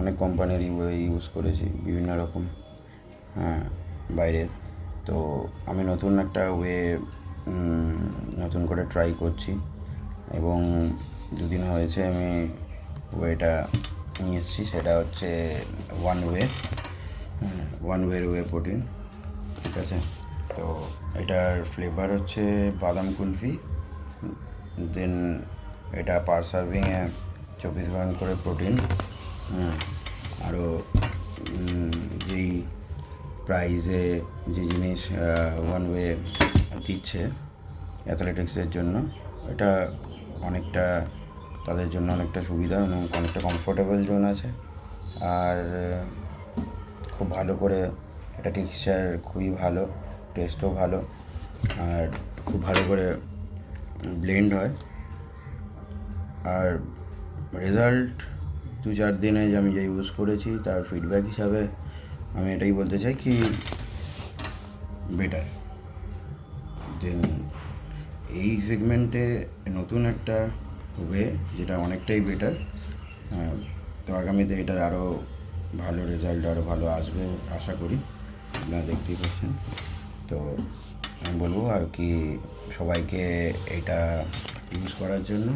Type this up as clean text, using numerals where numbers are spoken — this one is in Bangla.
অনেক কোম্পানিরই ওয়ে ইউজ করেছি, বিভিন্ন রকম, হ্যাঁ, বাইরের। তো আমি নতুন একটা ওয়ে নতুন করে ট্রাই করছি, এবং দুদিন হয়েছে আমি ওয়েটা নিয়ে এসেছি। সেটা হচ্ছে ওয়ান ওয়ের ওয়ে প্রোটিন, ঠিক আছে। তো এটার ফ্লেভার হচ্ছে বাদাম কুলফি। দেন এটা পার সার্ভিংয়ে 24 গ্রাম করে প্রোটিন। আরও যেই প্রাইজে যে জিনিস ওয়ান ওয়ে দিচ্ছে অ্যাথলেটিক্সের জন্য, এটা অনেকটা তাদের জন্য অনেকটা সুবিধা এবং অনেকটা কমফোর্টেবল জোন আছে। আর খুব ভালো করে এটা টেক্সচার খুবই ভালো, টেস্টও ভালো, আর খুব ভালো করে ব্লেন্ড হয়। আর রেজাল্ট 2-4 দিনে যে আমি ইউজ করেছি তার ফিডব্যাক হিসাবে আমি এটাই বলতে চাই কি বেটার। দেন এই সেগমেন্টে নতুন একটা ওয়ে যেটা অনেকটাই বেটার। তো আগামীতে এটার আরও ভালো রেজাল্ট, আরও ভালো আসবে আশা করি। আপনারা দেখতেই পাচ্ছেন। তো আমি বলবো আর কি সবাইকে এটা ইউজ করার জন্য।